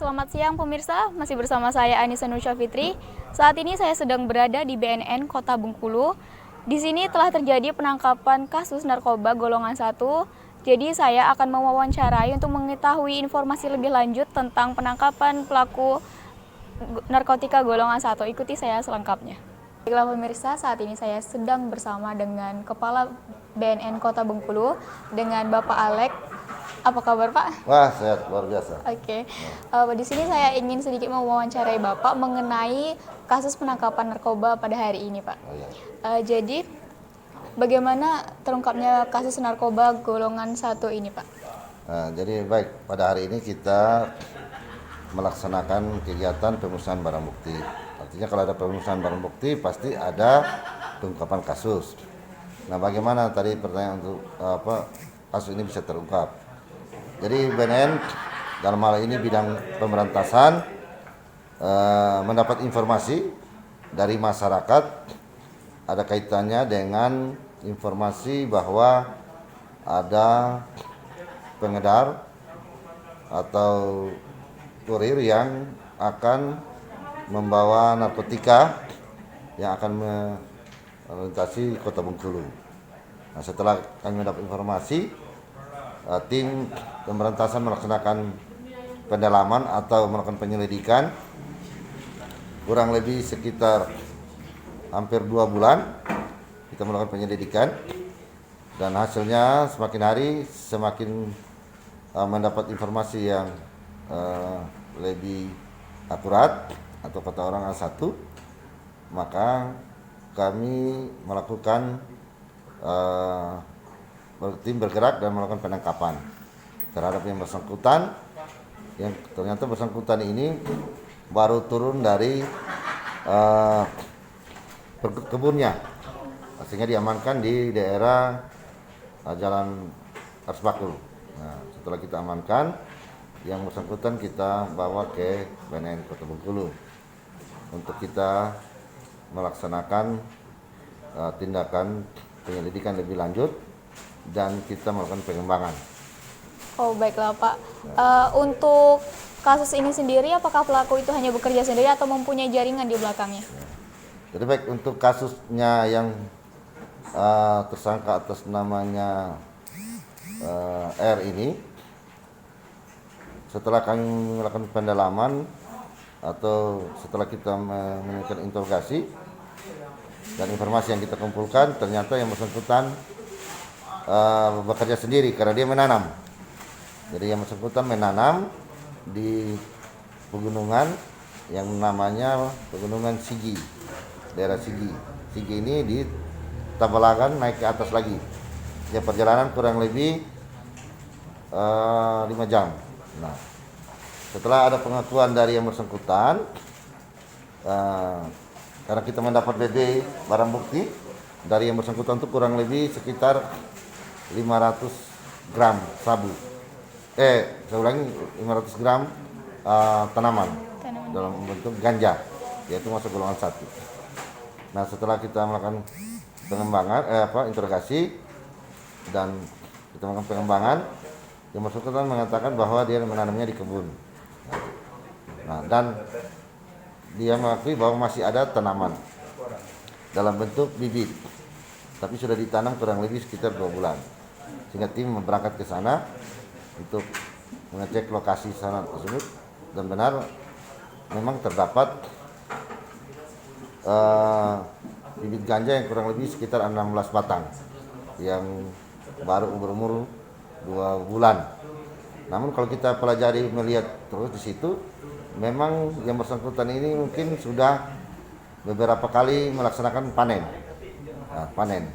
Selamat siang pemirsa, masih bersama saya Anissa Nursyah Fitri. Saat ini saya sedang berada di BNN Kota Bengkulu. Di sini telah terjadi penangkapan kasus narkoba golongan 1. Jadi saya akan mewawancarai untuk mengetahui informasi lebih lanjut tentang penangkapan pelaku narkotika golongan 1. Ikuti saya selengkapnya. Baiklah pemirsa, saat ini saya sedang bersama dengan Kepala BNN Kota Bengkulu, dengan Bapak Alek. Apa kabar Pak? Wah, sehat, luar biasa. Oke. Di sini saya ingin sedikit mewawancarai Bapak mengenai kasus penangkapan narkoba pada hari ini, Pak. Oh, iya. Jadi, bagaimana terungkapnya kasus narkoba golongan 1 ini, Pak? Jadi baik, pada hari ini kita melaksanakan kegiatan pemusnahan barang bukti. Artinya kalau ada pemusnahan barang bukti pasti ada pengungkapan kasus. Nah, bagaimana tadi pertanyaan untuk kasus ini bisa terungkap? Jadi BNN dalam hal ini bidang pemberantasan mendapat informasi dari masyarakat ada kaitannya dengan informasi bahwa ada pengedar atau kurir yang akan membawa narkotika yang akan melintasi Kota Bengkulu. Nah, setelah kami mendapat informasi, tim pemberantasan melaksanakan pendalaman atau melakukan penyelidikan kurang lebih sekitar hampir 2 bulan kita melakukan penyelidikan, dan hasilnya semakin hari semakin mendapat informasi yang lebih akurat atau kata orang A1, maka kami melakukan tim bergerak dan melakukan penangkapan terhadap yang bersangkutan, yang ternyata bersangkutan ini baru turun dari kebunnya, sehingga diamankan di daerah Jalan Arsbakul. Nah, setelah kita amankan, yang bersangkutan kita bawa ke BNN Kota Bengkulu untuk kita melaksanakan tindakan penyelidikan lebih lanjut dan kita melakukan pengembangan. Oh, baiklah Pak. Untuk kasus ini sendiri, apakah pelaku itu hanya bekerja sendiri atau mempunyai jaringan di belakangnya? Jadi baik, untuk kasusnya yang tersangka atas namanya R ini, setelah kami melakukan pendalaman atau setelah kita melakukan interogasi dan informasi yang kita kumpulkan, ternyata yang bersangkutan bekerja sendiri karena dia menanam. Jadi yang bersangkutan menanam di pegunungan yang namanya Pegunungan Sigi, daerah Sigi. Sigi ini di Tabalagan naik ke atas lagi. Ya, perjalanan kurang lebih 5 jam. Nah, setelah ada pengakuan dari yang bersangkutan, karena kita mendapat BB barang bukti dari yang bersangkutan itu kurang lebih sekitar 500 gram sabu. Saya ulangi, 500 gram tanaman dalam bentuk ganja, yaitu masuk golongan 1. Nah, setelah kita melakukan pengembangan, interogasi dan kita melakukan pengembangan, yang bersangkutan mengatakan bahwa dia menanamnya di kebun. Nah, dan dia mengakui bahwa masih ada tanaman dalam bentuk bibit, tapi sudah ditanam kurang lebih sekitar 2 bulan. Sehingga tim berangkat ke sana untuk mengecek lokasi sana tersebut, dan benar memang terdapat bibit ganja yang kurang lebih sekitar 16 batang yang baru berumur 2 bulan. Namun kalau kita pelajari melihat terus di situ, memang yang bersangkutan ini mungkin sudah beberapa kali melaksanakan panen. Nah, panen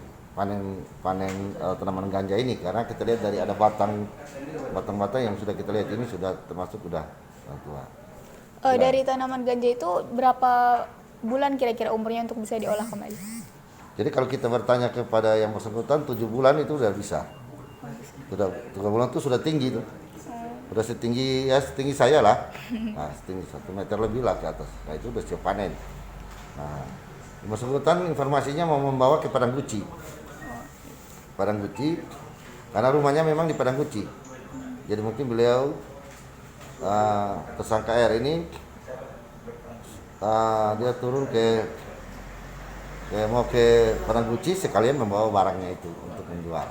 tanaman ganja ini, karena kita lihat dari ada batang-batang yang sudah kita lihat ini sudah termasuk sudah tua. Dari tanaman ganja itu berapa bulan kira-kira umurnya untuk bisa diolah kembali? Jadi kalau kita bertanya kepada yang bersangkutan, 7 bulan itu sudah bisa. Sudah 3 bulan itu sudah tinggi tuh. Sudah setinggi saya lah. Nah, setinggi 1 meter lebih lah ke atas. Nah, itu sudah siap panen. Nah, yang bersangkutan informasinya mau membawa ke Padang Guci. Karena rumahnya memang di Padang Guci. Jadi mungkin beliau tersangka R ini dia turun mau ke Padang Guci sekalian membawa barangnya itu untuk menjual.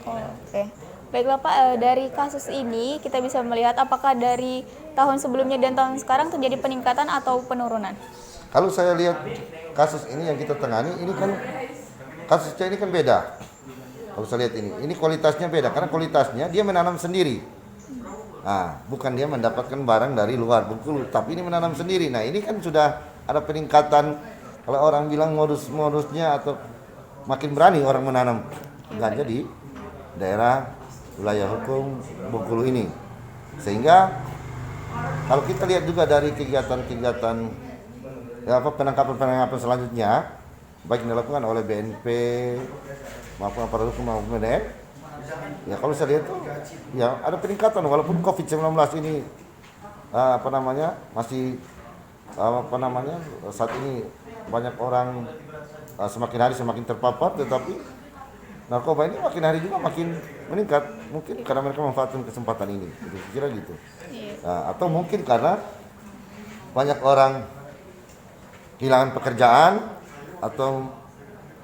Oke. Baiklah Pak, dari kasus ini kita bisa melihat apakah dari tahun sebelumnya dan tahun sekarang terjadi peningkatan atau penurunan? Kalau saya lihat kasus ini yang kita tangani, ini kan kasusnya ini kan beda. Kalau saya lihat ini kualitasnya beda karena kualitasnya dia menanam sendiri. Nah, bukan dia mendapatkan barang dari luar Bengkulu, tapi ini menanam sendiri. Nah, ini kan sudah ada peningkatan. Kalau orang bilang modus-modusnya atau makin berani orang menanam ganja di daerah wilayah hukum Bengkulu ini. Sehingga kalau kita lihat juga dari kegiatan-kegiatan penangkapan selanjutnya baik yang dilakukan oleh BNP maupun aparat hukum maupun BNN, ya kalau saya lihat tuh ya ada peningkatan walaupun COVID-19 ini masih saat ini banyak orang semakin hari semakin terpapar, tetapi narkoba ini makin hari juga makin meningkat, mungkin karena mereka memanfaatkan kesempatan ini, kira gitu. Atau mungkin karena banyak orang kehilangan pekerjaan atau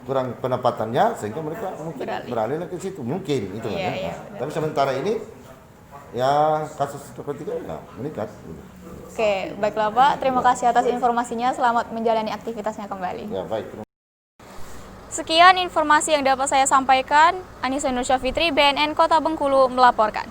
kurang penempatannya sehingga mereka mungkin beralih ke situ, mungkin itu kan. Tapi sementara ini ya kasus seperti itu ya meningkat. Oke, baiklah Pak, terima kasih atas informasinya, selamat menjalani aktivitasnya kembali. Ya baik. Sekian informasi yang dapat saya sampaikan. Anissa Nur Syafitri, BNN Kota Bengkulu melaporkan.